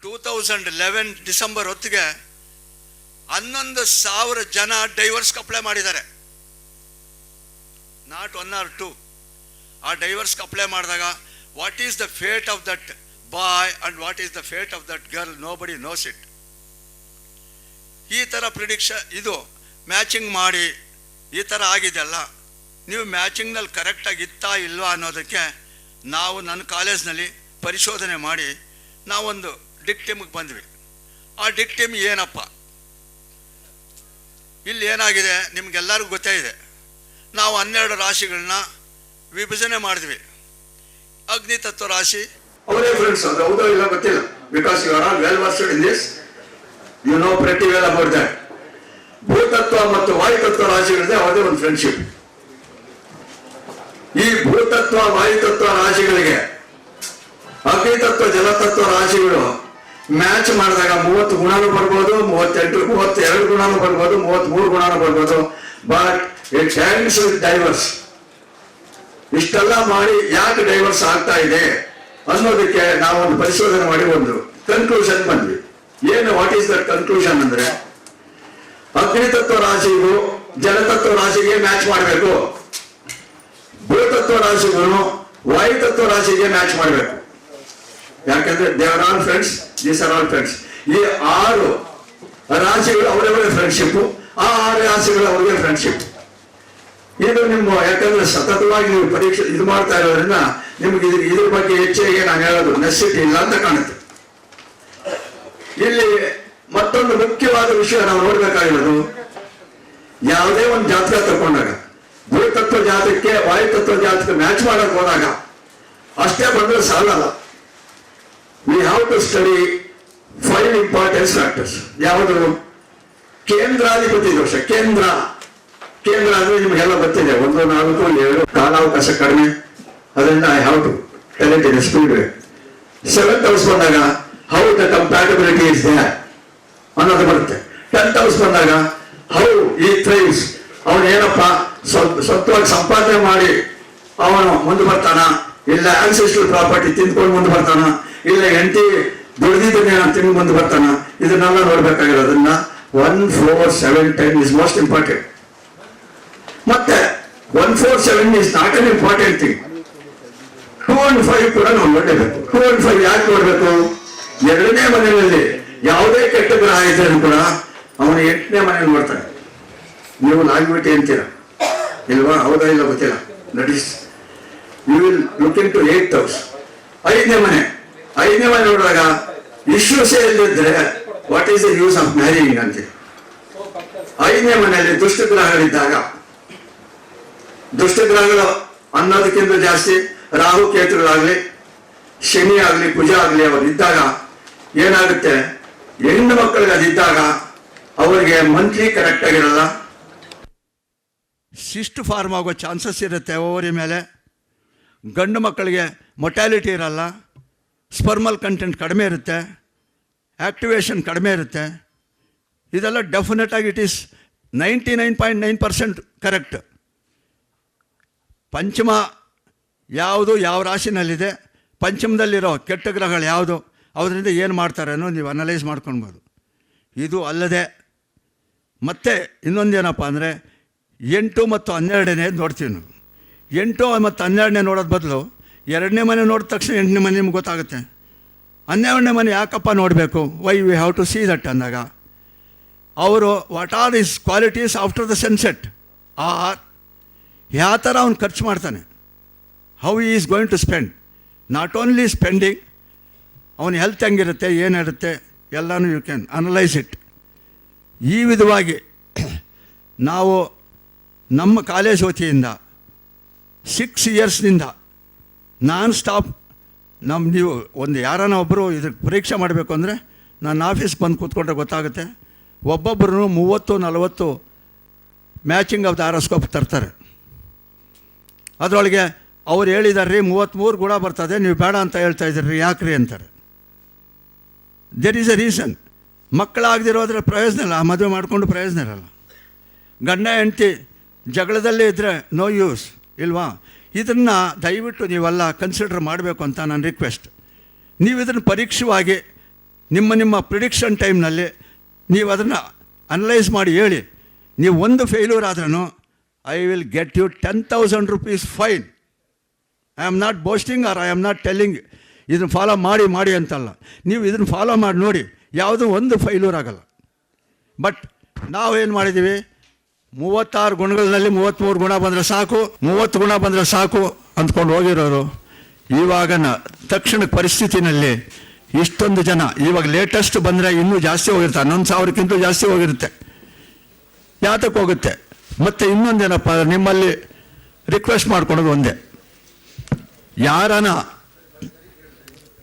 2011 December ಹೊತ್ತಿಗೆ 11,000 ಜನ ಡೈವರ್ಸ್ಗೆ apply ಮಾಡಿದ್ದಾರೆ. Not 1 or 2. ಆ ಡೈವರ್ಸ್ಗೆ ಅಪ್ಲೈ ಮಾಡಿದಾಗ what is the fate of that boy and what is the fate of that girl, nobody knows it. ಈ ಥರ prediction, ಇದು ಮ್ಯಾಚಿಂಗ್ ಮಾಡಿ ಈ ಥರ ಆಗಿದೆಯಲ್ಲ, ನೀವು ಮ್ಯಾಚಿಂಗ್ನಲ್ಲಿ ಕರೆಕ್ಟಾಗಿ ಇತ್ತಾ ಇಲ್ವಾ ಅನ್ನೋದಕ್ಕೆ ನಾವು ನನ್ನ ಕಾಲೇಜ್ನಲ್ಲಿ ಪರಿಶೋಧನೆ ಮಾಡಿ ನಾವೊಂದು ಡಿಕ್ಟಿಮ್ಗೆ ಬಂದ್ವಿ. ಆ ಡಿಕ್ಟಿಮ್ ಏನಪ್ಪ, ಇಲ್ಲಿ ಏನಾಗಿದೆ ನಿಮಗೆಲ್ಲರಿಗೂ ಗೊತ್ತೇ ಇದೆ. ನಾವು 12 ರಾಶಿಗಳನ್ನ ವಿಭಜನೆ ಮಾಡಿದ್ವಿ. ಅಗ್ನಿ ತತ್ವ ರಾಶಿ ಅವರೇ ಫ್ರೆಂಡ್ಸ್, ಅದು ಹೌದೋ ಇಲ್ಲ ಗೊತ್ತಿಲ್ಲ. Because you are all well versed in this, you know pretty well about that. ಭೂತತ್ವ ಮತ್ತು ವಾಯುತತ್ವ ರಾಶಿಗಳಿದೆ, ಅವರದೇ ಒಂದು ಫ್ರೆಂಡ್ಶಿಪ್. ಈ ಭೂತತ್ವ ವಾಯುತತ್ವ ರಾಶಿಗಳಿಗೆ ಅಗ್ನಿತತ್ವ ಜಲತತ್ವ ರಾಶಿಗಳು ಮ್ಯಾಚ್ ಮಾಡಿದಾಗ 30 ಗುಣನೂ ಬರ್ಬೋದು, 32 ಗುಣನೂ ಬರ್ಬೋದು, 33 ಗುಣನೂ ಬರ್ಬೋದು. But it hands with divorce. ಇಷ್ಟೆಲ್ಲ ಮಾಡಿ ಯಾಕೆ ಡೈವರ್ಸ್ ಆಗ್ತಾ ಇದೆ ಅನ್ನೋದಕ್ಕೆ ನಾವೊಂದು ಪರಿಶೋಧನೆ ಮಾಡಿ ಒಂದು ಕನ್ಕ್ಲೂಷನ್ ಬಂದ್ವಿ. ಏನು, ವಾಟ್ ಈಸ್ ದಟ್ ಕನ್ಕ್ಲೂಷನ್ ಅಂದ್ರೆ, ಅಗ್ನಿತತ್ವ ರಾಶಿಗೂ ಜಲತತ್ವ ರಾಶಿಗೆ ಮ್ಯಾಚ್ ಮಾಡಬೇಕು, ಭೂತತ್ವ ರಾಶಿಗಳು ವಾಯುತತ್ವ ರಾಶಿಗೆ ಮ್ಯಾಚ್ ಮಾಡಬೇಕು. ಯಾಕಂದ್ರೆ they are all friends, these are all friends. ಈ 6 ರಾಶಿಗಳು ಅವರವರೇ ಫ್ರೆಂಡ್ಶಿಪ್, ಆ 6 ರಾಶಿಗಳು ಅವರಿಗೆ ಫ್ರೆಂಡ್ಶಿಪ್. ಇದು ನಿಮ್ಮ, ಯಾಕಂದ್ರೆ ಸತತವಾಗಿ ನೀವು ಪರೀಕ್ಷೆ ಇದು ಮಾಡ್ತಾ ಇರೋದ್ರಿಂದ ನಿಮ್ಗೆ ಇದ್ರ ಬಗ್ಗೆ ಹೆಚ್ಚಿಗೆ ನಾನು ಹೇಳೋದು ನೆಸಿಟಿ ಇಲ್ಲ ಅಂತ ಕಾಣುತ್ತೆ. ಇಲ್ಲಿ ಮತ್ತೊಂದು ಮುಖ್ಯವಾದ ವಿಷಯ ನಾವು ನೋಡ್ಬೇಕಾಗಿರೋದು, ಯಾವುದೇ ಒಂದು ಜಾತಕ ತಗೊಂಡಾಗ ಭೂತತ್ವ ಜಾತಕಕ್ಕೆ ವಾಯುತತ್ವ ಜಾತಕ ಮ್ಯಾಚ್ ಮಾಡಕ್ ಹೋದಾಗ ಅಷ್ಟೇ ಬಂದ್ರೆ ಸಾಲಲ್ಲ. We have to study 5 importance factors. ಯಾವುದು? ಕೇಂದ್ರಾಧಿಪತಿ ದೋಷ. ಕೇಂದ್ರ ಅಂದ್ರೆ ನಿಮಗೆಲ್ಲ ಗೊತ್ತಿದೆ, 1, 4, 7 ಕಾಲಾವಕಾಶ ಕಡಿಮೆ, ಅದರಿಂದ I have to tell it in speed way. 7th house ಬಂದಾಗ how the compatibility is there ಅನ್ನೋದು ಬರುತ್ತೆ. 10th ಹೌಸ್ ಬಂದಾಗ ಹೌ ಈ ಥ್ರೈವ್ಸ್, ಅವನು ಏನಪ್ಪ ಸ್ವಂತವಾಗಿ ಸಂಪಾದನೆ ಮಾಡಿ ಅವನು ಮುಂದೆ ಬರ್ತಾನ, ಇಲ್ಲ ಆನ್ಸೆಸ್ಟ್ರಲ್ ಪ್ರಾಪರ್ಟಿ ತಿಂದ್ಕೊಂಡು ಮುಂದೆ ಬರ್ತಾನ, ಇಲ್ಲ ಹೆಂಡತಿ ದುಡ್ದಿದ್ದನ್ನೇ ತಿಂದು ಮುಂದೆ ಬರ್ತಾನ, ಇದನ್ನೆಲ್ಲ ನೋಡ್ಬೇಕಾಗಿರೋದ್ರಿಂದ 1, 4, 7, 10 ಇಸ್ ಮೋಸ್ಟ್ ಇಂಪಾರ್ಟೆಂಟ್. ಮತ್ತೆ 1, 4, 7 is not an important thing. 2 and 5 ಕೂಡ ನಾವು ನೋಡಲೇಬೇಕು. 2 and 5 ಯಾಕೆ ನೋಡ್ಬೇಕು? 2ನೇ ಮನೆಯಲ್ಲಿ ಯಾವುದೇ ಕೆಟ್ಟ ಗ್ರಹ ಇದ್ರೂ ಕೂಡ ಅವನು 8ನೇ ಮನೆಯಲ್ಲಿ ನೋಡ್ತಾನೆ. ನೀವು ನಾಗಿಬಿಟ್ಟು ಅಂತೀರ ಇಲ್ವಾ? ಹೌದಾ ಇಲ್ಲ ಗೊತ್ತಿಲ್ಲ. That is you will look into 8th house. 5ನೇ ಮನೆ ನೋಡಿದಾಗ ಇಶ್ಯೂಸೇ ಇಲ್ಲದಿದ್ರೆ what is the use of marrying ಅಂತೀವಿ. 5ನೇ ಮನೆಯಲ್ಲಿ ದುಷ್ಟಗ್ರಹಗಳಿದ್ದಾಗ, ದುಷ್ಟಗ್ರಹಗಳು ಅನ್ನೋದಕ್ಕಿಂತ ಜಾಸ್ತಿ ರಾಹು ಕೇತುಗಳಾಗ್ಲಿ, ಶನಿ ಆಗ್ಲಿ, ಕುಜ ಆಗ್ಲಿ ಅವರು ಇದ್ದಾಗ ಏನಾಗುತ್ತೆ, ಹೆಣ್ಣು ಮಕ್ಕಳಿಗೆ ಅದಿದ್ದಾಗ ಅವರಿಗೆ ಮಂತ್ಲಿ ಕರೆಕ್ಟ್ ಆಗಿರಲ್ಲ, ಸಿಸ್ಟ್ ಫಾರ್ಮ್ ಆಗೋ ಚಾನ್ಸಸ್ ಇರುತ್ತೆ ಓವರಿ ಮೇಲೆ. ಗಂಡು ಮಕ್ಕಳಿಗೆ ಮೊಟ್ಯಾಲಿಟಿ ಇರಲ್ಲ, ಸ್ಪರ್ಮಲ್ ಕಂಟೆಂಟ್ ಕಡಿಮೆ ಇರುತ್ತೆ, ಆ್ಯಕ್ಟಿವೇಶನ್ ಕಡಿಮೆ ಇರುತ್ತೆ. ಇದೆಲ್ಲ ಡೆಫಿನೆಟ್ ಆಗಿ ಇಟ್ ಈಸ್ 99.9% ಕರೆಕ್ಟ್. ಪಂಚಮ ಯಾವುದು, ಯಾವ ರಾಶಿನಲ್ಲಿದೆ, ಪಂಚಮದಲ್ಲಿರೋ ಕೆಟ್ಟ ಗ್ರಹಗಳು ಯಾವುದು, ಅದರಿಂದ ಏನು ಮಾಡ್ತಾರೆ ಅನ್ನೋ ನೀವು ಅನಲೈಸ್ ಮಾಡ್ಕೊಳ್ಬೋದು. ಇದು ಅಲ್ಲದೆ ಮತ್ತೆ ಇನ್ನೊಂದೇನಪ್ಪ ಅಂದರೆ 8 ಮತ್ತು 12ನೇ ನೋಡ್ತೀವಿ ನಾವು. 8 ಮತ್ತು 12ನೇ ನೋಡೋದು ಬದಲು 2ನೇ ಮನೆ ನೋಡಿದ ತಕ್ಷಣ 8ನೇ ಮನೆ ನಿಮ್ಗೆ ಗೊತ್ತಾಗುತ್ತೆ. 12ನೇ ಮನೆ ಯಾಕಪ್ಪ ನೋಡಬೇಕು, why we have to see that ಅಂದಾಗ ಅವರು what are is qualities after the sunset, or ಯಾವ ಥರ ಅವ್ನು ಖರ್ಚು ಮಾಡ್ತಾನೆ, ಹೌ ಈ is going to spend, not only spending, ಅವನ ಹೆಲ್ತ್ ಹೆಂಗಿರುತ್ತೆ, ಏನಿರುತ್ತೆ ಎಲ್ಲನೂ ಯು ಕ್ಯಾನ್ ಅನಲೈಸ್ ಇಟ್. ಈ ವಿಧವಾಗಿ ನಾವು ನಮ್ಮ ಕಾಲೇಜ್ ವತಿಯಿಂದ 6 yearsನಿಂದ ನಾನ್ ಸ್ಟಾಪ್ ನೀವು ಒಂದು ಯಾರನ್ನ ಒಬ್ಬರು ಇದಕ್ಕೆ ಪರೀಕ್ಷೆ ಮಾಡಬೇಕು ಅಂದರೆ ನನ್ನ ಆಫೀಸ್ಗೆ ಬಂದು ಕೂತ್ಕೊಂಡ್ರೆ ಗೊತ್ತಾಗುತ್ತೆ. ಒಬ್ಬೊಬ್ಬರು 30-40 ಮ್ಯಾಚಿಂಗ್ ಆಫ್ ದ ಆರೋಸ್ಕೋಪ್ ತರ್ತಾರೆ. ಅದರೊಳಗೆ ಅವ್ರು ಹೇಳಿದಾರ್ರಿ 33 ಗುಣ ಬರ್ತದೆ, ನೀವು ಬೇಡ ಅಂತ ಹೇಳ್ತಾ ಇದ್ದೀರಿ ಯಾಕ್ರಿ ಅಂತಾರೆ. There is a reason. ಮಕ್ಕಳಾಗದಿರೋದ್ರ ಪ್ರಯೋಜನ ಇಲ್ಲ, ಮದುವೆ ಮಾಡಿಕೊಂಡು ಪ್ರಯೋಜನ ಇರಲ್ಲ. ಗಂಡ ಹೆಂಡತಿ ಜಗಳದಲ್ಲೇ ಇದ್ದರೆ ನೋ ಯೂಸ್ ಇಲ್ವಾ? ಇದನ್ನು ದಯವಿಟ್ಟು ನೀವೆಲ್ಲ ಕನ್ಸಿಡರ್ ಮಾಡಬೇಕು ಅಂತ ನನ್ನ ರಿಕ್ವೆಸ್ಟ್. ನೀವು ಇದನ್ನು ಪರೀಕ್ಷವಾಗಿ ನಿಮ್ಮ ಪ್ರಿಡಿಕ್ಷನ್ ಟೈಮ್ನಲ್ಲಿ ನೀವು ಅದನ್ನು ಅನಲೈಸ್ ಮಾಡಿ ಹೇಳಿ. ನೀವು ಒಂದು ಫೇಲ್ಯೂರ್ ಆದ್ರೂ I will get you 10,000 rupees fine. I am not boasting or I am not telling ಇದನ್ನು ಫಾಲೋ ಮಾಡಿ ಅಂತಲ್ಲ. ನೀವು ಇದನ್ನು ಫಾಲೋ ಮಾಡಿ ನೋಡಿ, ಯಾವುದೂ ಒಂದು ಫೇಲ್ಯೂರ್ ಆಗಲ್ಲ. ಬಟ್ ನಾವೇನು ಮಾಡಿದ್ದೀವಿ, 36 ಗುಣಗಳಲ್ಲಿ 33 ಗುಣ ಬಂದರೆ ಸಾಕು, 30 ಗುಣ ಬಂದರೆ ಸಾಕು ಅಂದ್ಕೊಂಡು ಹೋಗಿರೋರು ಇವಾಗ ತಕ್ಷಣಕ್ಕೆ ಪರಿಸ್ಥಿತಿನಲ್ಲಿ ಇಷ್ಟೊಂದು ಜನ, ಇವಾಗ ಲೇಟೆಸ್ಟ್ ಬಂದರೆ ಇನ್ನೂ ಜಾಸ್ತಿ ಹೋಗಿರುತ್ತೆ, 11,000ಕ್ಕಿಂತ ಜಾಸ್ತಿ ಹೋಗಿರುತ್ತೆ. ಯಾತಕ್ಕೆ ಹೋಗುತ್ತೆ? ಮತ್ತು ಇನ್ನೊಂದೇನಪ್ಪ, ನಿಮ್ಮಲ್ಲಿ ರಿಕ್ವೆಸ್ಟ್ ಮಾಡ್ಕೊಳೋದು ಒಂದೇ, ಯಾರನ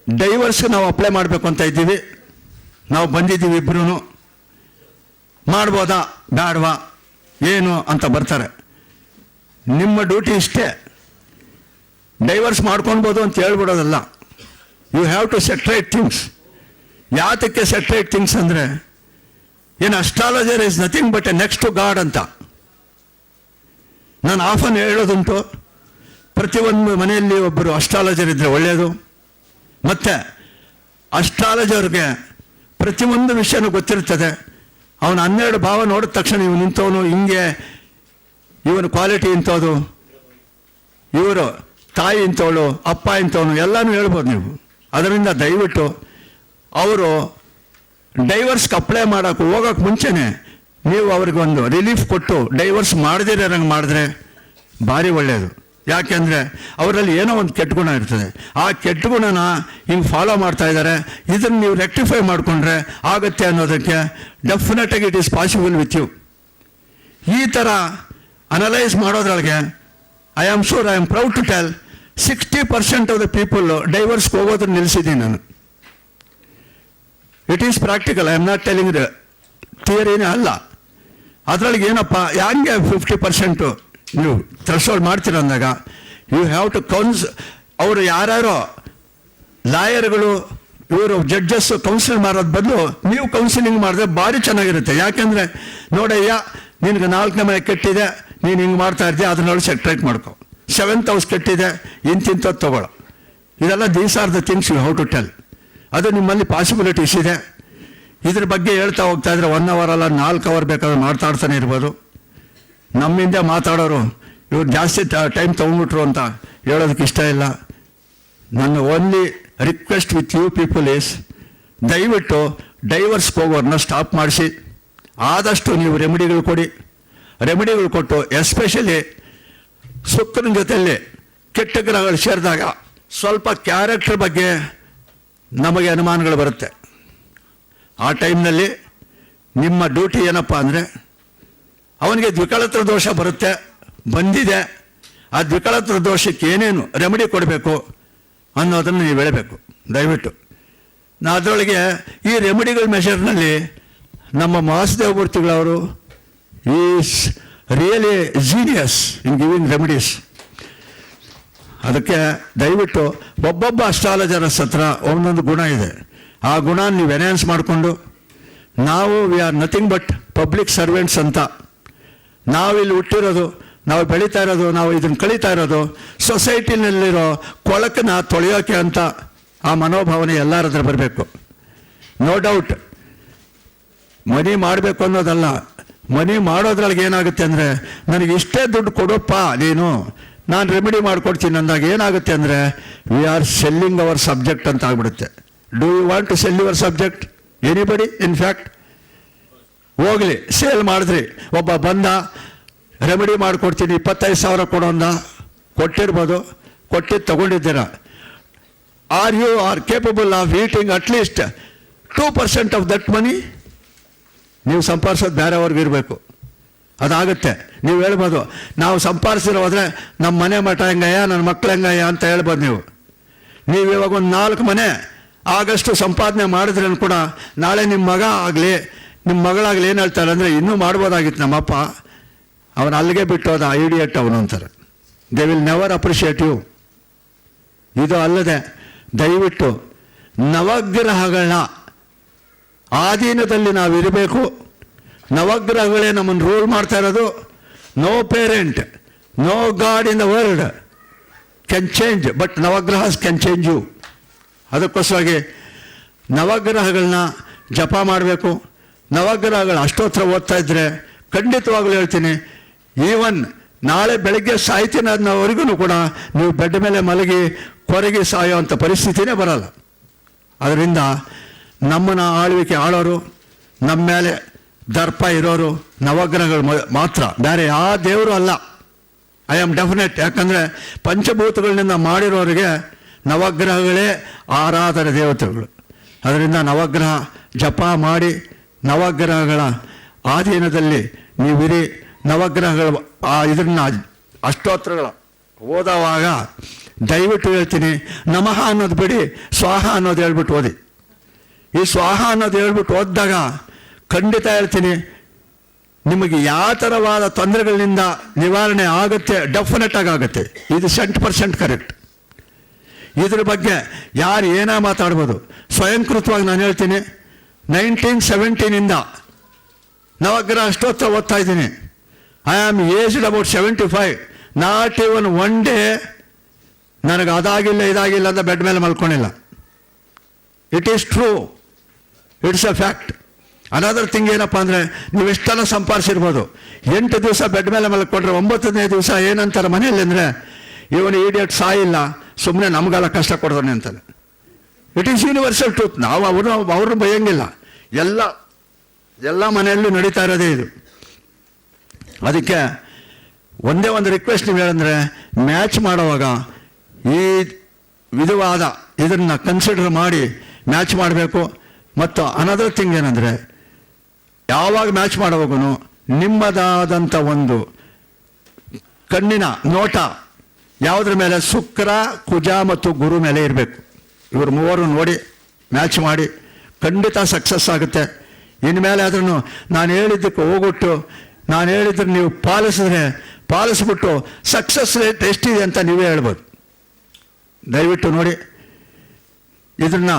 ಡೈವರ್ಸ್ ನಾವು ಅಪ್ಲೈ ಮಾಡಬೇಕು ಅಂತ ಇದ್ದೀವಿ, ನಾವು ಬಂದಿದ್ದೀವಿ ಇಬ್ಬರೂ, ಮಾಡ್ಬೋದಾ ಬೇಡವಾ ಏನು ಅಂತ ಬರ್ತಾರೆ. ನಿಮ್ಮ ಡ್ಯೂಟಿ ಇಷ್ಟೇ, ಡೈವರ್ಸ್ ಮಾಡ್ಕೊಳ್ಬೋದು ಅಂತ ಹೇಳ್ಬಿಡೋದಲ್ಲ. You have to set right things. ಯಾತಕ್ಕೆ ಸೆಟ್ರೇಟ್ ಥಿಂಗ್ಸ್ ಅಂದರೆ, ಏನು astrologer is nothing but a next to God ಅಂತ ನಾನು ಆಫನ್ ಹೇಳೋದುಂಟು. ಪ್ರತಿಯೊಂದು ಮನೆಯಲ್ಲಿ ಒಬ್ಬರು ಅಸ್ಟ್ರಾಲಜರ್ ಇದ್ದರೆ ಒಳ್ಳೆಯದು. ಮತ್ತು ಅಸ್ಟ್ರಾಲಜರ್ಗೆ ಪ್ರತಿಯೊಂದು ವಿಷಯನೂ ಗೊತ್ತಿರ್ತದೆ. ಅವನು 12 ಭಾವ ನೋಡಿದ ತಕ್ಷಣ ಇವನು ನಿಂತವನು, ಹಿಂಗೆ ಇವನು ಕ್ವಾಲಿಟಿ ಇಂಥದ್ದು, ಇವರು ತಾಯಿ ಇಂಥವಳು, ಅಪ್ಪ ಇಂಥವನು ಎಲ್ಲನೂ ಹೇಳ್ಬೋದು ನೀವು. ಅದರಿಂದ ದಯವಿಟ್ಟು ಅವರು ಡೈವರ್ಸ್ಗೆ ಅಪ್ಲೈ ಮಾಡೋಕ್ಕೆ ಹೋಗೋಕ್ಕೆ ಮುಂಚೆನೇ ನೀವು ಅವ್ರಿಗೊಂದು ರಿಲೀಫ್ ಕೊಟ್ಟು ಡೈವರ್ಸ್ ಮಾಡದಿರೋಂಗೆ ಮಾಡಿದ್ರೆ ಭಾರಿ ಒಳ್ಳೆಯದು. ಯಾಕೆಂದರೆ ಅವರಲ್ಲಿ ಏನೋ ಒಂದು ಕೆಟ್ಟ ಗುಣ ಇರ್ತದೆ, ಆ ಕೆಟ್ಟ ಗುಣನ ಹಿಂಗೆ ಫಾಲೋ ಮಾಡ್ತಾ ಇದ್ದಾರೆ. ಇದನ್ನು ನೀವು ರೆಕ್ಟಿಫೈ ಮಾಡಿಕೊಂಡ್ರೆ ಆಗುತ್ತೆ ಅನ್ನೋದಕ್ಕೆ ಡೆಫಿನೆಟಾಗಿ it is possible with you. ಈ ಥರ ಅನಲೈಸ್ ಮಾಡೋದ್ರೊಳಗೆ I am sure, I am proud to tell 60% of the people ಡೈವರ್ಸ್ಗೆ ಹೋಗೋದನ್ನು ನಿಲ್ಲಿಸಿದ್ದೀನಿ ನಾನು. It is practical, I am not telling ಥಿಯರಿನೇ ಅಲ್ಲ. ಅದರೊಳಗೆ ಏನಪ್ಪ, ಹಂಗೆ 50% ನೀವು ಥ್ರೆಶೋಲ್ಡ್ ಮಾಡ್ತೀರ ಅಂದಾಗ ಯು ಹ್ಯಾವ್ ಟು ಅವರು ಯಾರ್ಯಾರೋ ಲಾಯರ್ಗಳು, ಇವರು ಜಡ್ಜಸ್ಸು ಕೌನ್ಸಿಲ್ ಮಾಡೋದು ಬದಲು ನೀವು ಕೌನ್ಸಿಲಿಂಗ್ ಮಾಡಿದ್ರೆ ಭಾರಿ ಚೆನ್ನಾಗಿರುತ್ತೆ. ಯಾಕೆಂದರೆ ನೋಡಯ್ಯ, ನಿನಗೆ 4ನೇ ಮನೆ ಕೆಟ್ಟಿದೆ, ನೀನು ಹಿಂಗೆ ಮಾಡ್ತಾ ಇರ್ತೀಯ, ಅದನ್ನೊಳಗೆ ಸೆಟ್ರೇಟ್ ಮಾಡ್ಕೊ. 7th ಹೌಸ್ ಕೆಟ್ಟಿದೆ, ಇಂತಿಂಥದ್ದು ತಗೊಳ್ಳೋ. ಇದೆಲ್ಲ these are the things you how to tell. ಅದು ನಿಮ್ಮಲ್ಲಿ ಪಾಸಿಬಿಲಿಟೀಸ್ ಇದೆ. ಇದ್ರ ಬಗ್ಗೆ ಹೇಳ್ತಾ ಹೋಗ್ತಾ ಇದ್ರೆ 1 hour ಅಲ್ಲ 4 hour ಬೇಕಾದ್ರೆ ಮಾತಾಡ್ತಾನೆ ಇರ್ಬೋದು. ನಮ್ಮಿಂದ ಮಾತಾಡೋರು ಇವ್ರು ಜಾಸ್ತಿ ಟೈಮ್ ತೊಗೊಂಡ್ಬಿಟ್ರು ಅಂತ ಹೇಳೋದಕ್ಕೆ ಇಷ್ಟ ಇಲ್ಲ. ನನ್ನ only request with you people is, ದಯವಿಟ್ಟು ಡೈವರ್ಸ್ಗೆ ಹೋಗೋರನ್ನ ಸ್ಟಾಪ್ ಮಾಡಿಸಿ. ಆದಷ್ಟು ನೀವು ರೆಮಿಡಿಗಳು ಕೊಡಿ. ರೆಮಿಡಿಗಳು ಕೊಟ್ಟು ಎಸ್ಪೆಷಲಿ ಶುಕ್ರನ ಜೊತೆಯಲ್ಲಿ ಕೆಟ್ಟ ಗ್ರಹಗಳು ಸೇರಿದಾಗ ಸ್ವಲ್ಪ ಕ್ಯಾರೆಕ್ಟರ್ ಬಗ್ಗೆ ನಮಗೆ ಅನುಮಾನಗಳು ಬರುತ್ತೆ. ಆ ಟೈಮ್ನಲ್ಲಿ ನಿಮ್ಮ ಡ್ಯೂಟಿ ಏನಪ್ಪ ಅಂದರೆ, ಅವನಿಗೆ ದ್ವಿಕಳತ್ರ ದೋಷ ಬರುತ್ತೆ, ಬಂದಿದೆ, ಆ ದ್ವಿಕಳತ್ರ ದೋಷಕ್ಕೆ ಏನೇನು ರೆಮಿಡಿ ಕೊಡಬೇಕು ಅನ್ನೋದನ್ನು ನೀವು ಹೇಳಬೇಕು ದಯವಿಟ್ಟು. ಅದರೊಳಗೆ ಈ ರೆಮಿಡಿಗಳ ಮೆಷರ್ನಲ್ಲಿ ನಮ್ಮ ಮಹಾಸದೇವ ಮೂರ್ತಿಗಳವರು is really genius in giving remedies. ಅದಕ್ಕೆ ದಯವಿಟ್ಟು ಒಬ್ಬೊಬ್ಬ ಅಸ್ಟ್ರಾಲಜರ್ಸ್ ಹತ್ರ ಒಂದೊಂದು ಗುಣ ಇದೆ. ಆ ಗುಣ ನೀವು ಎನ್ಹ್ಯಾನ್ಸ್ ಮಾಡಿಕೊಂಡು, ನಾವು we are nothing but public servants ಅಂತ ನಾವಿಲ್ಲಿ ಹುಟ್ಟಿರೋದು, ನಾವು ಬೆಳೀತಾ ಇರೋದು, ನಾವು ಇದನ್ನು ಕಳೀತಾ ಇರೋದು ಸೊಸೈಟಿನಲ್ಲಿರೋ ಕೊಳಕನ್ನ ತೊಳೆಯೋಕೆ ಅಂತ. ಆ ಮನೋಭಾವನೆ ಎಲ್ಲರ ಹತ್ರ ಬರಬೇಕು. ನೋ ಡೌಟ್ ಮನಿ ಮಾಡಬೇಕು ಅನ್ನೋದಲ್ಲ, ಮನಿ ಮಾಡೋದ್ರೊಳಗೆ ಏನಾಗುತ್ತೆ ಅಂದರೆ, ನನಗೆ ಇಷ್ಟೇ ದುಡ್ಡು ಕೊಡಪ್ಪ ನೀನು, ನಾನು ರೆಮಿಡಿ ಮಾಡಿಕೊಡ್ತೀನಿ ಅಂದಾಗ ಏನಾಗುತ್ತೆ ಅಂದರೆ, we are selling our subject ಅಂತ ಆಗ್ಬಿಡುತ್ತೆ. Do you want to sell your subject? Anybody? In fact ಹೋಗಲಿ, ಸೇಲ್ ಮಾಡಿದ್ರಿ, ಒಬ್ಬ ಬಂದ ರೆಮಿಡಿ ಮಾಡಿಕೊಡ್ತೀನಿ 25,000 ಕೊಡೋಂದ, ಕೊಟ್ಟಿರ್ಬೋದು, ಕೊಟ್ಟಿದ್ದು ತಗೊಂಡಿದ್ದೀರ. Are you are capable of eating at least 2% of that money? ನೀವು ಸಂಪಾದಿಸೋದು ಬೇರೆಯವ್ರಿಗೆ ಇರಬೇಕು. ಅದಾಗುತ್ತೆ. ನೀವು ಹೇಳ್ಬೋದು, ನಾವು ಸಂಪಾದಿಸಿರೋ ಹೋದರೆ ನಮ್ಮ ಮನೆ ಮಠ ಹೆಂಗಯ್ಯ, ನನ್ನ ಮಕ್ಳು ಹೆಂಗಯ್ಯ ಅಂತ ಹೇಳ್ಬೋದು. ನೀವು ಇವಾಗ ಒಂದು 4 ಮನೆ ಆಗಷ್ಟು ಸಂಪಾದನೆ ಮಾಡಿದ್ರೂ ಕೂಡ ನಾಳೆ ನಿಮ್ಮ ಮಗ ಆಗಲಿ ನಿಮ್ಮ ಮಗಳಾಗಲಿ ಏನು ಹೇಳ್ತಾರೆ ಅಂದರೆ, ಇನ್ನೂ ಮಾಡ್ಬೋದಾಗಿತ್ತು ನಮ್ಮಪ್ಪ, ಅವನು ಅಲ್ಲಿಗೆ ಬಿಟ್ಟೋದ ಐಡಿಯಟ್ ಅವನು ಅಂತಾರೆ. They will never appreciate you. ಇದು ಅಲ್ಲದೆ ದಯವಿಟ್ಟು ನವಗ್ರಹಗಳ ಆಧೀನದಲ್ಲಿ ನಾವಿರಬೇಕು. ನವಗ್ರಹಗಳೇ ನಮ್ಮನ್ನು ರೂಲ್ ಮಾಡ್ತಾ ಇರೋದು. No parent, no God in the world can change, but navagrahas can change you. ಅದಕ್ಕೋಸ್ಕರವಾಗಿ ನವಗ್ರಹಗಳನ್ನ ಜಪ ಮಾಡಬೇಕು. ನವಗ್ರಹಗಳ ಅಷ್ಟೋತ್ತರ ಓದ್ತಾ ಇದ್ದರೆ ಖಂಡಿತವಾಗ್ಲೂ ಹೇಳ್ತೀನಿ, ಈವನ್ ನಾಳೆ ಬೆಳಗ್ಗೆ ಸಾಯ್ತೀನಿ ಅನ್ನೋವರೆಗೂ ಕೂಡ ನೀವು ಬೆಡ್ ಮೇಲೆ ಮಲಗಿ ಕೊರಗಿ ಸಾಯೋವಂಥ ಪರಿಸ್ಥಿತಿನೇ ಬರಲ್ಲ. ಅದರಿಂದ ನಮ್ಮನ್ನು ಆಳ್ವಿಕೆ ನಮ್ಮ ಮೇಲೆ ದರ್ಪ ಇರೋರು ನವಗ್ರಹಗಳು ಮಾತ್ರ, ಬೇರೆ ಯಾವ ದೇವರು ಅಲ್ಲ. I am definite. ಯಾಕಂದರೆ ಪಂಚಭೂತಗಳಿಂದ ಮಾಡಿರೋರಿಗೆ ನವಗ್ರಹಗಳೇ ಆರಾಧನೆ ದೇವತೆಗಳು. ಅದರಿಂದ ನವಗ್ರಹ ಜಪ ಮಾಡಿ ನವಗ್ರಹಗಳ ಆಧೀನದಲ್ಲಿ ನೀವಿರಿ. ನವಗ್ರಹಗಳ ಇದನ್ನ ಅಷ್ಟೋತ್ತರಗಳ ಓದುವಾಗ ದಯವಿಟ್ಟು ಹೇಳ್ತೀನಿ, ನಮಃ ಅನ್ನೋದು ಬಿಡಿ, ಸ್ವಾಹ ಅನ್ನೋದು ಹೇಳ್ಬಿಟ್ಟು ಓದಿ. ಈ ಸ್ವಾಹ ಅನ್ನೋದು ಹೇಳ್ಬಿಟ್ಟು ಓದಿದಾಗ ಖಂಡಿತ ಹೇಳ್ತೀನಿ, ನಿಮಗೆ ಯಾವ ಥರವಾದ ತೊಂದರೆಗಳಿಂದ ನಿವಾರಣೆ ಆಗುತ್ತೆ, ಡೆಫಿನೆಟ್ ಆಗುತ್ತೆ. ಇದು 100% ಕರೆಕ್ಟ್. ಇದ್ರ ಬಗ್ಗೆ ಯಾರು ಏನೋ ಮಾತಾಡ್ಬೋದು. ಸ್ವಯಂಕೃತವಾಗಿ ನಾನು ಹೇಳ್ತೀನಿ, 1917 ನವಗ್ರಹ ಅಷ್ಟೋತ್ತರ ಓದ್ತಾ ಇದ್ದೀನಿ. I am aged about 75. Not even one day ನನಗೆ ಅದಾಗಿಲ್ಲ ಇದಾಗಿಲ್ಲ ಅಂತ ಬೆಡ್ ಮೇಲೆ ಮಲ್ಕೊಂಡಿಲ್ಲ. It is true, it's a fact. Another thing ಏನಪ್ಪ ಅಂದರೆ, ನೀವು ಎಷ್ಟೆಲ್ಲ ಸಂಪಾದಿಸಿರ್ಬೋದು, 8 ದಿವಸ ಬೆಡ್ ಮೇಲೆ ಮಲ್ಕೊಂಡ್ರೆ 9ನೇ ದಿವಸ ಏನಂತಾರೆ ಮನೆಯಲ್ಲಿ ಅಂದರೆ, ಇವನು ಈಡಿಯಟ್ ಸಾಯಿಲ್ಲ, ಸುಮ್ಮನೆ ನಮಗೆಲ್ಲ ಕಷ್ಟ ಕೊಡ್ತಾನೆ ಅಂತಾನೆ. It is universal truth. ನಾವು ಅವ್ರನ್ನ ಬೈಯಂಗಿಲ್ಲ. ಎಲ್ಲ ಮನೆಯಲ್ಲೂ ನಡೀತಾ ಇರೋದೇ ಇದು. ಅದಕ್ಕೆ ಒಂದೇ ಒಂದು ರಿಕ್ವೆಸ್ಟ್ ನೀವು ಹೇಳಂದರೆ, ಮ್ಯಾಚ್ ಮಾಡುವಾಗ ಈ ವಿಧವಾದ ಇದನ್ನು ಕನ್ಸಿಡರ್ ಮಾಡಿ ಮ್ಯಾಚ್ ಮಾಡಬೇಕು. ಮತ್ತು ಅನದರ್ ಥಿಂಗ್ ಏನಂದರೆ, ಯಾವಾಗ ಮ್ಯಾಚ್ ಮಾಡುವಾಗೂ ನಿಮ್ಮದಾದಂಥ ಒಂದು ಕಣ್ಣಿನ ನೋಟ ಯಾವುದ್ರ ಮೇಲೆ, ಶುಕ್ರ, ಕುಜ ಮತ್ತು ಗುರು ಮೇಲೆ ಇರಬೇಕು. ಇವರು ಮೂವರು ನೋಡಿ ಮ್ಯಾಚ್ ಮಾಡಿ ಖಂಡಿತ ಸಕ್ಸಸ್ ಆಗುತ್ತೆ. ಇನ್ಮೇಲೆ ಅದನ್ನು ನಾನು ಹೇಳಿದ್ದಕ್ಕೆ ಹೋಗ್ಬಿಟ್ಟು ನಾನು ಹೇಳಿದ್ರೆ ನೀವು ಪಾಲಿಸ್ಬಿಟ್ಟು ಸಕ್ಸಸ್ ರೇಟ್ ಎಷ್ಟಿದೆ ಅಂತ ನೀವೇ ಹೇಳ್ಬೋದು. ದಯವಿಟ್ಟು ನೋಡಿ. ಇದನ್ನು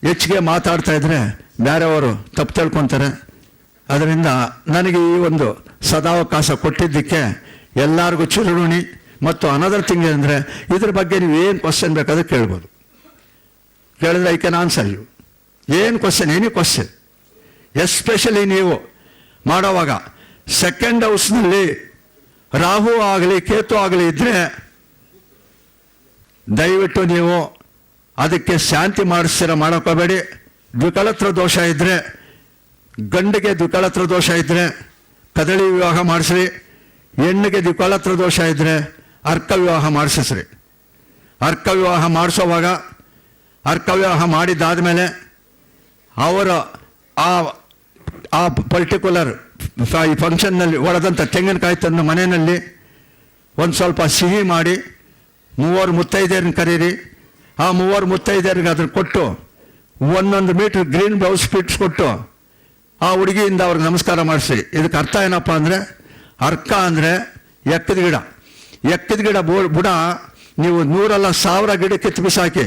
ಹೆಚ್ಚಿಗೆ ಮಾತಾಡ್ತಾ ಇದ್ರೆ ಬೇರೆಯವರು ತಪ್ಪು ತಿಳ್ಕೊತಾರೆ. ಅದರಿಂದ ನನಗೆ ಈ ಒಂದು ಸದಾವಕಾಶ ಕೊಟ್ಟಿದ್ದಕ್ಕೆ ಎಲ್ಲರಿಗೂ ಚಿರುಣಿ. ಮತ್ತು ಅನದರ್ ಥಿಂಗ್ ಅಂದರೆ, ಇದ್ರ ಬಗ್ಗೆ ನೀವು ಏನು ಕ್ವಶನ್ ಬೇಕಾದ್ರೆ ಕೇಳ್ಬೋದು. ಕೇಳಿದ್ರೆ ಐ ಕ್ಯಾನ್ ಆನ್ಸರ್ ಯು. ಏನು ಕ್ವಶನ್, ಎನಿ ಕ್ವಶನ್. ಎಸ್ಪೆಷಲಿ ನೀವು ಮಾಡೋವಾಗ ಸೆಕೆಂಡ್ ಹೌಸ್ನಲ್ಲಿ ರಾಹು ಆಗಲಿ ಕೇತು ಆಗಲಿ ಇದ್ದರೆ ದಯವಿಟ್ಟು ನೀವು ಅದಕ್ಕೆ ಶಾಂತಿ ಮಾಡೋಕ್ಕೋಗಬೇಡಿ. ದ್ವಿಕಳತ್ರ ದೋಷ ಇದ್ದರೆ, ಗಂಡಿಗೆ ದ್ವಿಕಳತ್ರ ದೋಷ ಇದ್ದರೆ ಕದಳಿ ವಿವಾಹ ಮಾಡಿಸ್ರಿ. ಹೆಣ್ಣಿಗೆ ದ್ವಿಕಳತ್ರ ದೋಷ ಇದ್ದರೆ ಅರ್ಕ ವಿವಾಹ ಮಾಡಿಸ್ರಿ. ಅರ್ಕ ವಿವಾಹ ಮಾಡಿಸೋವಾಗ ಅರ್ಕ ವಿವಾಹ ಮಾಡಿದ್ದಾದಮೇಲೆ ಅವರ ಆ ಪರ್ಟಿಕ್ಯುಲರ್ ಈ ಫಂಕ್ಷನ್ನಲ್ಲಿ ಒಳದಂಥ ತೆಂಗಿನಕಾಯಿ ತಂದು ಮನೆಯಲ್ಲಿ ಒಂದು ಸ್ವಲ್ಪ ಸಿಹಿ ಮಾಡಿ 3 ಮುತ್ತೈದೆಯರನ್ನ ಕರೀರಿ. ಆ 3 ಮುತ್ತೈದೆಯರಿಗೆ ಅದನ್ನು ಕೊಟ್ಟು 1 ಮೀಟ್ರ್ ಗ್ರೀನ್ ಬ್ಲೌಸ್ ಪಿಟ್ಸ್ ಕೊಟ್ಟು ಆ ಹುಡುಗಿಯಿಂದ ಅವ್ರಿಗೆ ನಮಸ್ಕಾರ ಮಾಡಿಸಿ. ಇದಕ್ಕೆ ಅರ್ಥ ಏನಪ್ಪ ಅಂದರೆ, ಅರ್ಕ ಅಂದರೆ ಎಕ್ಕದ ಗಿಡ. ಎಕ್ಕದ ಗಿಡ ಬುಡ ನೀವು 100 ಅಲ್ಲ 1000 ಗಿಡ ಕಿತ್ತು ಬಿಸಾಕಿ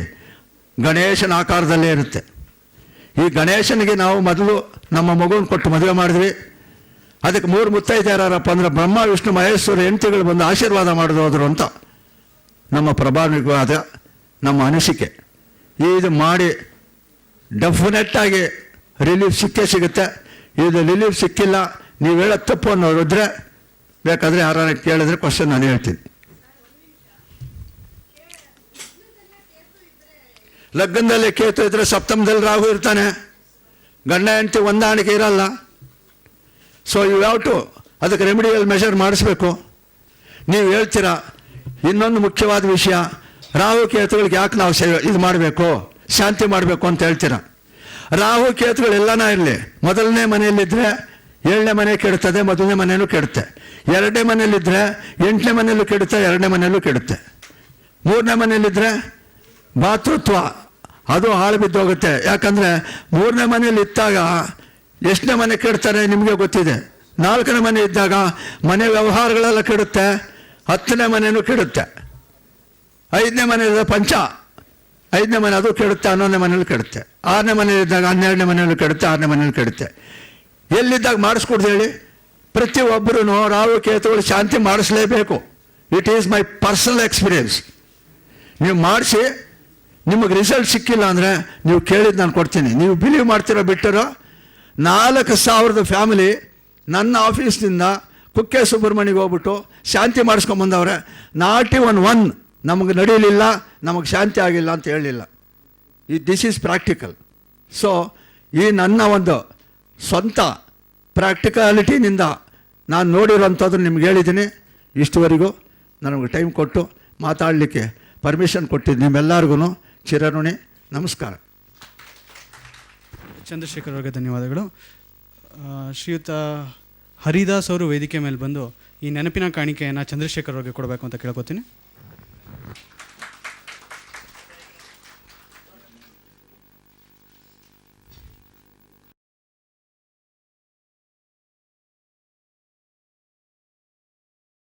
ಗಣೇಶನ ಆಕಾರದಲ್ಲೇ ಇರುತ್ತೆ. ಈ ಗಣೇಶನಿಗೆ ನಾವು ಮೊದಲು ನಮ್ಮ ಮಗುವನ್ನು ಕೊಟ್ಟು ಮದುವೆ ಮಾಡಿದ್ವಿ. ಅದಕ್ಕೆ 3 ಮುತ್ತೈದೆಯರಪ್ಪ ಅಂದರೆ ಬ್ರಹ್ಮ ವಿಷ್ಣು ಮಹೇಶ್ವರ ಹೆಂಡತಿಗಳು ಬಂದು ಆಶೀರ್ವಾದ ಮಾಡಿದೋದ್ರು ಅಂತ ನಮ್ಮ ಪ್ರಭಾವಿಕವಾದ ನಮ್ಮ ಅನಿಸಿಕೆ. ಇದು ಮಾಡಿ ಡೆಫಿನೆಟ್ಟಾಗಿ ರಿಲೀಫ್ ಸಿಗುತ್ತೆ. ಇದು ರಿಲೀಫ್ ಸಿಕ್ಕಿಲ್ಲ, ನೀವು ಹೇಳೋದು ತಪ್ಪು ಅನ್ನೋರಿದ್ರೆ ಬೇಕಾದರೆ ಯಾರನ್ನ ಕೇಳಿದ್ರೆ ಕ್ವಶನ್ ನಾನು ಹೇಳ್ತೀನಿ. ಲಗ್ನದಲ್ಲಿ ಕೇತು ಇದ್ದರೆ ಸಪ್ತಮದಲ್ಲಿ ರಾಹು ಇರ್ತಾನೆ. ಗಂಡ ಹೆಂಡತಿ ಹೊಂದಾಣಿಕೆ ಇರಲ್ಲ. ಸೊ ಯು ಹ್ಯಾವ್ ಟು ಅದಕ್ಕೆ ರೆಮಿಡಿಯಲ್ ಮೆಷರ್ ಮಾಡಿಸ್ಬೇಕು. ನೀವು ಹೇಳ್ತೀರಾ. ಇನ್ನೊಂದು ಮುಖ್ಯವಾದ ವಿಷಯ, ರಾಹು ಕೇತುಗಳಿಗೆ ಯಾಕೆ ನಾವು ಇದು ಮಾಡಬೇಕು, ಶಾಂತಿ ಮಾಡಬೇಕು ಅಂತ ಹೇಳ್ತೀರಾ. ರಾಹು ಕೇತುಗಳೆಲ್ಲನ ಇರಲಿ, ಮೊದಲನೇ ಮನೆಯಲ್ಲಿದ್ದರೆ 7ನೇ ಮನೆ ಕೆಡುತ್ತದೆ, ಮೊದಲನೇ ಮನೆಯಲ್ಲೂ ಕೆಡುತ್ತೆ. 2ನೇ ಮನೆಯಲ್ಲಿದ್ದರೆ 8ನೇ ಮನೆಯಲ್ಲೂ ಕೆಡುತ್ತೆ, 2ನೇ ಮನೆಯಲ್ಲೂ ಕೆಡುತ್ತೆ. 3ನೇ ಮನೆಯಲ್ಲಿದ್ದರೆ ಭಾತೃತ್ವ ಅದು ಹಾಳು ಬಿದ್ದೋಗುತ್ತೆ. ಯಾಕಂದರೆ 3ನೇ ಮನೆಯಲ್ಲಿ ಇದ್ದಾಗ ಎಷ್ಟನೇ ಮನೆ ಕೆಡ್ತಾರೆ ನಿಮಗೆ ಗೊತ್ತಿದೆ. 4ನೇ ಮನೆ ಇದ್ದಾಗ ಮನೆ ವ್ಯವಹಾರಗಳೆಲ್ಲ ಕೆಡುತ್ತೆ, 10ನೇ ಮನೆಯೂ ಕೆಡುತ್ತೆ. 5ನೇ ಮನೆ ಪಂಚ 5ನೇ ಮನೆ ಅದು ಕೆಡುತ್ತೆ, 11ನೇ ಮನೆಯಲ್ಲೂ ಕೆಡುತ್ತೆ. 6ನೇ ಮನೆಯಲ್ಲಿದ್ದಾಗ 12ನೇ ಮನೆಯಲ್ಲೂ ಕೆಡುತ್ತೆ, 6ನೇ ಮನೆಯಲ್ಲೂ ಕೆಡುತ್ತೆ. ಎಲ್ಲಿದ್ದಾಗ ಮಾಡಿಸ್ಕೊಡ್ದು ಹೇಳಿ. ಪ್ರತಿಯೊಬ್ಬರೂ ರಾಹು ಕೇತುಗಳು ಶಾಂತಿ ಮಾಡಿಸ್ಲೇಬೇಕು. It is my personal experience. ನೀವು ಮಾಡಿಸಿ ನಿಮಗೆ ರಿಸಲ್ಟ್ ಸಿಕ್ಕಿಲ್ಲ ಅಂದರೆ ನೀವು ಕೇಳಿದ್ದು ನಾನು ಕೊಡ್ತೀನಿ. ನೀವು ಬಿಲೀವ್ ಮಾಡ್ತೀರೋ ಬಿಟ್ಟಿರೋ 4,000 ಫ್ಯಾಮಿಲಿ ನನ್ನ ಆಫೀಸ್ನಿಂದ ಕುಕ್ಕೆ ಸುಬ್ರಹ್ಮಣ್ಯಗೆ ಹೋಗ್ಬಿಟ್ಟು ಶಾಂತಿ ಮಾಡಿಸ್ಕೊಂಬಂದವ್ರೆ. ನಾಟ್ ಇವನ್ ಒನ್ ನಮಗೆ ನಡೀಲಿಲ್ಲ, ನಮಗೆ ಶಾಂತಿ ಆಗಿಲ್ಲ ಅಂತ ಹೇಳಲಿಲ್ಲ. This is practical. ಸೊ ಈ ನನ್ನ ಒಂದು ಸ್ವಂತ ಪ್ರಾಕ್ಟಿಕಾಲಿಟಿನಿಂದ ನಾನು ನೋಡಿರೋಂಥದ್ದು ನಿಮ್ಗೆ ಹೇಳಿದ್ದೀನಿ. ಇಷ್ಟುವರೆಗೂ ನನಗೆ ಟೈಮ್ ಕೊಟ್ಟು ಮಾತಾಡಲಿಕ್ಕೆ ಪರ್ಮಿಷನ್ ಕೊಟ್ಟಿದ್ದು ನಿಮ್ಮೆಲ್ಲರಿಗೂ ಚಿರಋಣಿ. ನಮಸ್ಕಾರ. ಚಂದ್ರಶೇಖರ್ ಅವರಿಗೆ ಧನ್ಯವಾದಗಳು. ಶ್ರೀಯುತ ಹರಿದಾಸ್ ಅವರು ವೇದಿಕೆ ಮೇಲೆ ಬಂದು ಈ ನೆನಪಿನ ಕಾಣಿಕೆಯನ್ನು ಚಂದ್ರಶೇಖರ್ ಅವರಿಗೆ ಕೊಡಬೇಕು ಅಂತ ಕೇಳ್ಕೊತೀನಿ.